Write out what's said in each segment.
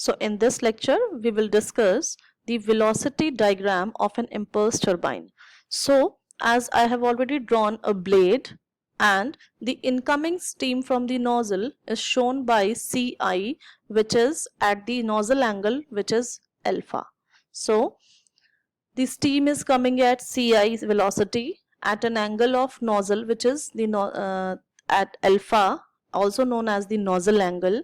So in this lecture, we will discuss the velocity diagram of an impulse turbine. So as I have already drawn a blade and the incoming steam from the nozzle is shown by Ci, which is at the nozzle angle, which is alpha. So the steam is coming at Ci velocity at an angle of nozzle, which is at alpha, also known as the nozzle angle.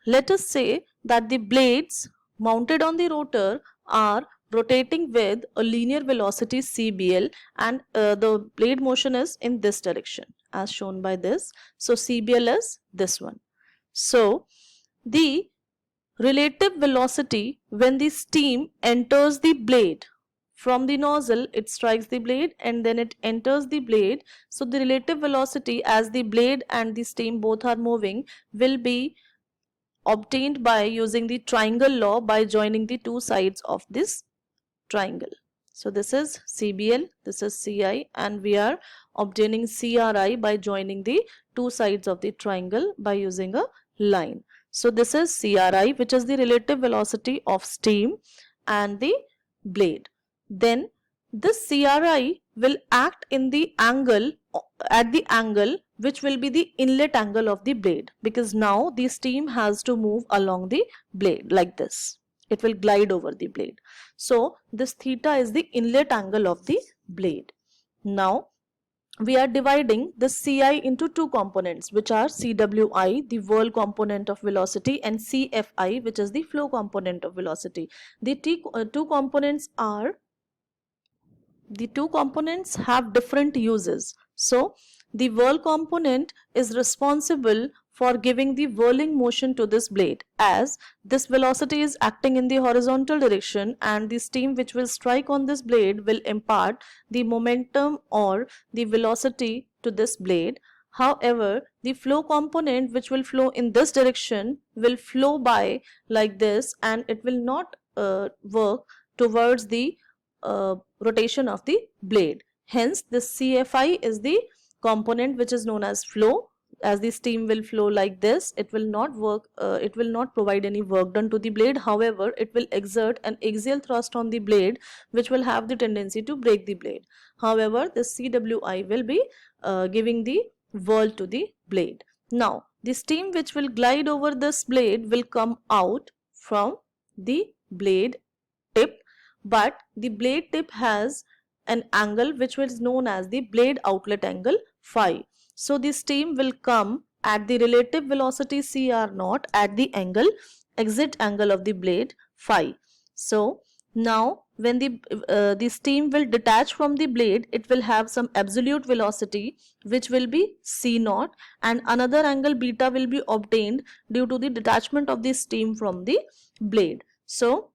Let us say that the blades mounted on the rotor are rotating with a linear velocity CBL, and the blade motion is in this direction as shown by this. So CBL is this one. So the relative velocity when the steam enters the blade from the nozzle, it strikes the blade and then it enters the blade. So the relative velocity as the blade and the steam both are moving will be obtained by using the triangle law by joining the two sides of this triangle. So this is CBL, this is Ci, and we are obtaining CRI by joining the two sides of the triangle by using a line. So this is CRI, which is the relative velocity of steam and the blade. Then this CRI will act in the angle, at the angle which will be the inlet angle of the blade, because now the steam has to move along the blade like this. It will glide over the blade. So this theta is the inlet angle of the blade. Now we are dividing the Ci into two components, which are Cwi, the whirl component of velocity, and Cfi, which is the flow component of velocity. The two components have different uses. So the whirl component is responsible for giving the whirling motion to this blade, as this velocity is acting in the horizontal direction and the steam which will strike on this blade will impart the momentum or the velocity to this blade. However, the flow component which will flow in this direction will flow by like this, and it will not work towards the rotation of the blade. Hence this CFI is the component which is known as flow. As the steam will flow like this, it will not work, it will not provide any work done to the blade. However, it will exert an axial thrust on the blade which will have the tendency to break the blade. However, this CWI will be giving the whirl to the blade. Now the steam which will glide over this blade will come out from the blade tip, but the blade tip has an angle which is known as the blade outlet angle phi. So the steam will come at the relative velocity Cr0 at the exit angle of the blade phi. So now when the steam will detach from the blade, it will have some absolute velocity which will be C0, and another angle beta will be obtained due to the detachment of the steam from the blade. So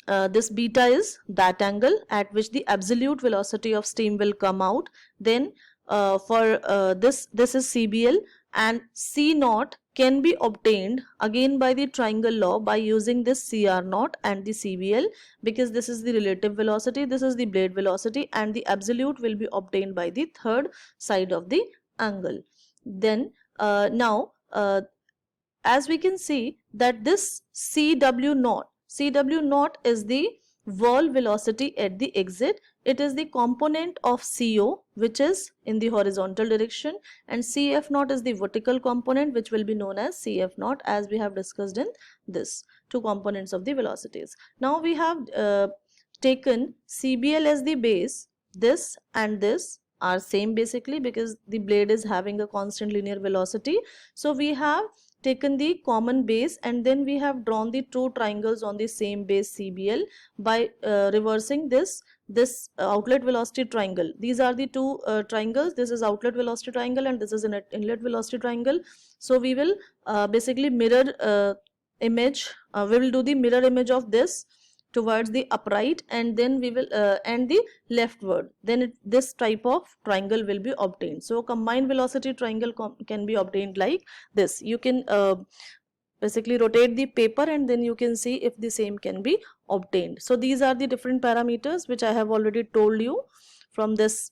this beta is that angle at which the absolute velocity of steam will come out. Then this is CBL, and C0 can be obtained again by the triangle law by using this CR0 and the CBL, because this is the relative velocity, this is the blade velocity, and the absolute will be obtained by the third side of the angle. Then now as we can see that this CW0 is the whirl velocity at the exit. It is the component of CO which is in the horizontal direction, and CF0 is the vertical component which will be known as CF0, as we have discussed in this two components of the velocities. Now we have taken CBL as the base. This and this are same basically because the blade is having a constant linear velocity. So we have taken the common base, and then we have drawn the two triangles on the same base CBL by reversing this outlet velocity triangle. These are the two triangles. This is outlet velocity triangle and this is an inlet velocity triangle. So we will basically mirror image, we will do the mirror image of this towards the upright, and then we will and the leftward, then this type of triangle will be obtained. So combined velocity triangle can be obtained like this. You can basically rotate the paper and then you can see if the same can be obtained. So these are the different parameters which I have already told you from this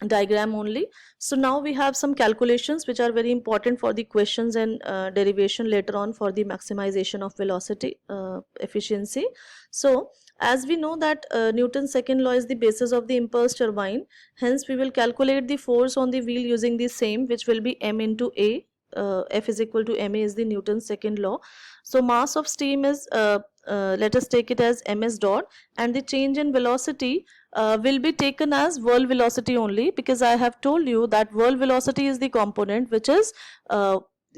diagram only. So now we have some calculations which are very important for the questions and derivation later on for the maximization of velocity efficiency. So as we know that Newton's second law is the basis of the impulse turbine, hence we will calculate the force on the wheel using the same, which will be m into a. F is equal to ma is the Newton's second law. So mass of steam is let us take it as ms dot, and the change in velocity will be taken as whirl velocity only, because I have told you that whirl velocity is the component which is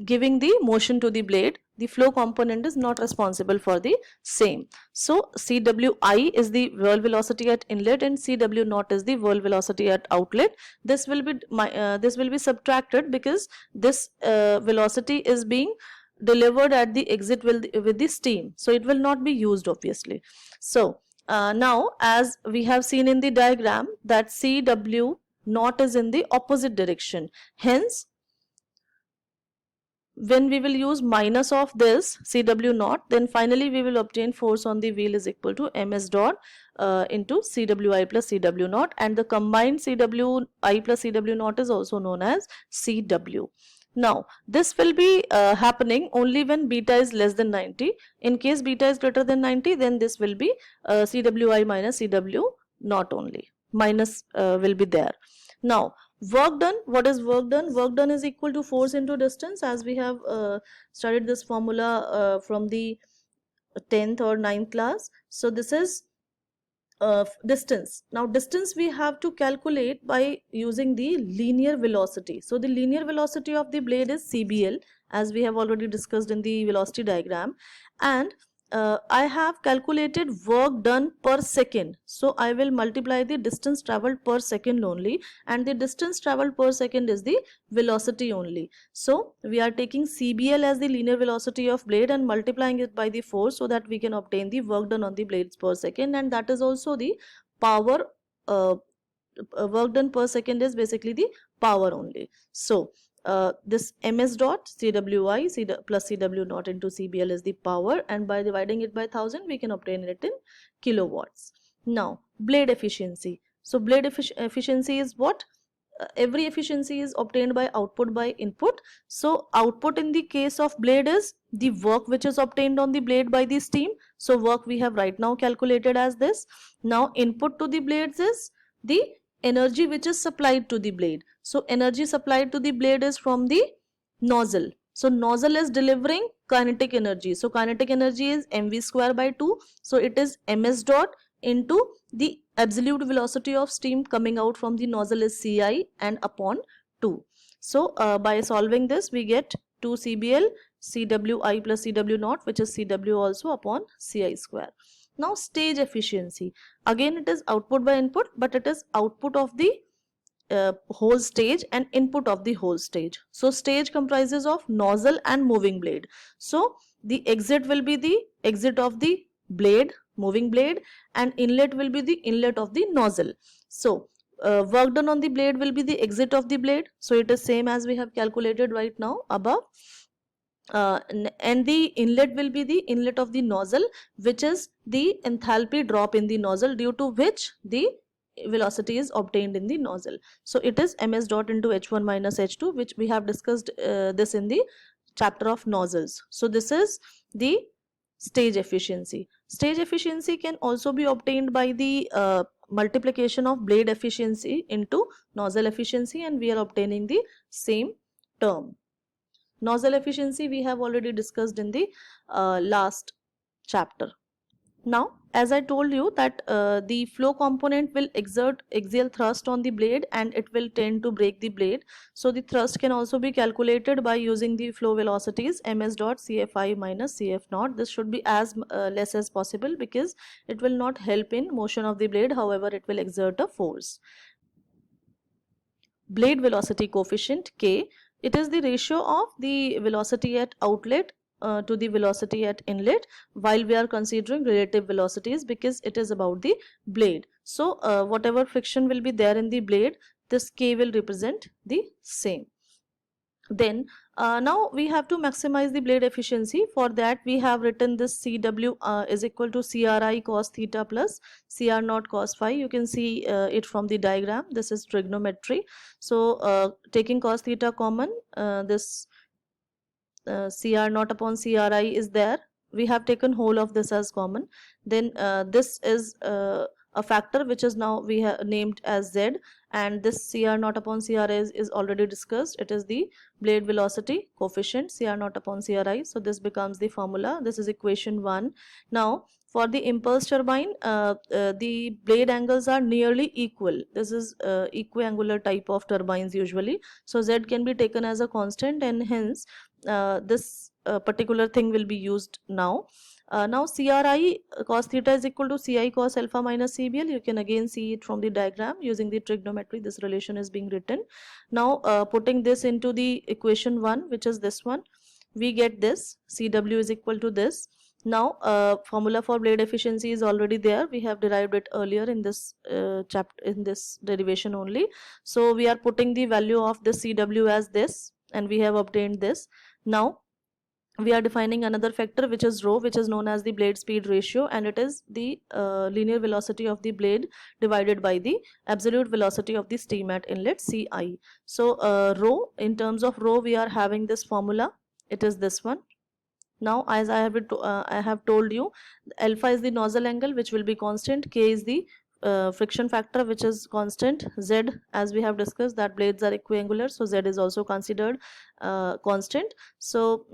giving the motion to the blade. The flow component is not responsible for the same. So Cwi is the whirl velocity at inlet and Cw naught is the whirl velocity at outlet. This will be subtracted because this velocity is being delivered at the exit with the steam, so it will not be used obviously. So now as we have seen in the diagram that Cw naught is in the opposite direction, hence when we will use minus of this Cw naught, then finally we will obtain force on the wheel is equal to ms dot into Cwi plus Cw naught, and the combined Cwi plus Cw naught is also known as Cw. Now this will be happening only when beta is less than 90. In case beta is greater than 90, then this will be Cwi minus Cw naught only, minus will be there. Now work done, what is work done? Work done is equal to force into distance, as we have studied this formula from the 10th or 9th class. So this is distance. Now distance we have to calculate by using the linear velocity. So the linear velocity of the blade is Cbl, as we have already discussed in the velocity diagram, and I have calculated work done per second. So I will multiply the distance traveled per second only, and the distance traveled per second is the velocity only. So we are taking Cbl as the linear velocity of blade and multiplying it by the force, so that we can obtain the work done on the blades per second, and that is also the power. Work done per second is basically the power only. So this ms dot Cwi plus Cw naught into Cbl is the power, and by dividing it by 1000 we can obtain it in kilowatts. Now blade efficiency. So blade efficiency is what? Every efficiency is obtained by output by input. So output in the case of blade is the work which is obtained on the blade by the steam. So work we have right now calculated as this. Now input to the blades is the energy which is supplied to the blade. So energy supplied to the blade is from the nozzle. So nozzle is delivering kinetic energy. So kinetic energy is mv square by 2. So it is ms dot into the absolute velocity of steam coming out from the nozzle is Ci and upon 2. So by solving this we get 2 Cbl Cwi plus Cw naught, which is Cw also upon Ci square. Now stage efficiency, again it is output by input, but it is output of the whole stage and input of the whole stage. So stage comprises of nozzle and moving blade. So the exit will be the exit of the blade, moving blade, and inlet will be the inlet of the nozzle. So work done on the blade will be the exit of the blade. So it is same as we have calculated right now above. And the inlet will be the inlet of the nozzle, which is the enthalpy drop in the nozzle, due to which the velocity is obtained in the nozzle. So it is ms dot into h1 minus h2, which we have discussed this in the chapter of nozzles. So this is the stage efficiency. Stage efficiency can also be obtained by the multiplication of blade efficiency into nozzle efficiency, and we are obtaining the same term. Nozzle efficiency we have already discussed in the last chapter. Now, as I told you that the flow component will exert axial thrust on the blade and it will tend to break the blade. So the thrust can also be calculated by using the flow velocities ms dot Cfi minus Cf naught. This should be as less as possible, because it will not help in motion of the blade, however it will exert a force. Blade velocity coefficient K, it is the ratio of the velocity at outlet to the velocity at inlet, while we are considering relative velocities, because it is about the blade. So whatever friction will be there in the blade, this K will represent the same. Then Now we have to maximize the blade efficiency. For that we have written this CW is equal to CRI cos theta plus CR naught cos phi. You can see it from the diagram. This is trigonometry. So taking cos theta common, this CR naught upon CRI is there. We have taken whole of this as common. Then this is a factor which is now we have named as Z, and this CR naught upon CRI is already discussed. It is the blade velocity coefficient, CR naught upon CRI. So this becomes the formula. This is equation 1. Now for the impulse turbine, the blade angles are nearly equal. This is equiangular type of turbines usually. So Z can be taken as a constant, and hence this particular thing will be used now. Now CRI cos theta is equal to CI cos alpha minus CBL. You can again see it from the diagram using the trigonometry. This relation is being written. Now putting this into the equation 1, which is this one, we get this CW is equal to this. Now formula for blade efficiency is already there. We have derived it earlier in this chapter, in this derivation only. So we are putting the value of this CW as this, and we have obtained this. Now we are defining another factor, which is rho, which is known as the blade speed ratio, and it is the linear velocity of the blade divided by the absolute velocity of the steam at inlet, Ci. So rho, in terms of rho, we are having this formula. It is this one. Now as I have told you, alpha is the nozzle angle, which will be constant. K is the friction factor, which is constant. Z, as we have discussed, that blades are equiangular, so Z is also considered constant. So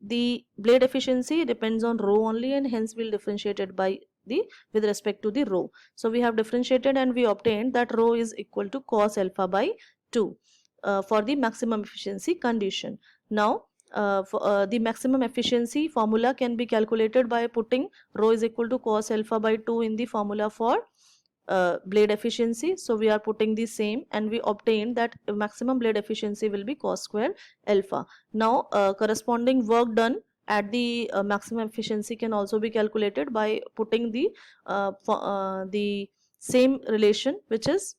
the blade efficiency depends on rho only, and hence we'll differentiate it by the with respect to the rho. So we have differentiated and we obtained that rho is equal to cos alpha by 2 for the maximum efficiency condition. Now the maximum efficiency formula can be calculated by putting rho is equal to cos alpha by 2 in the formula for blade efficiency. So we are putting the same, and we obtain that maximum blade efficiency will be cos square alpha. Now corresponding work done at the maximum efficiency can also be calculated by putting the same relation, which is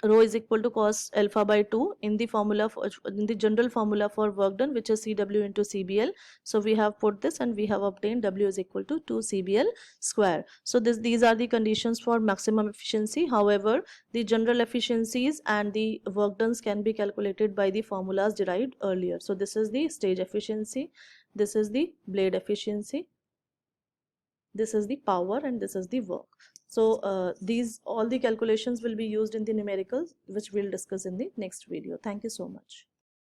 rho is equal to cos alpha by 2 in the formula for, in the general formula for work done, which is CW into CBL. So we have put this and we have obtained W is equal to 2 CBL square. So these are the conditions for maximum efficiency. However, the general efficiencies and the work done can be calculated by the formulas derived earlier. So this is the stage efficiency, this is the blade efficiency, this is the power, and this is the work. So these all the calculations will be used in the numericals, which we'll discuss in the next video. Thank you so much.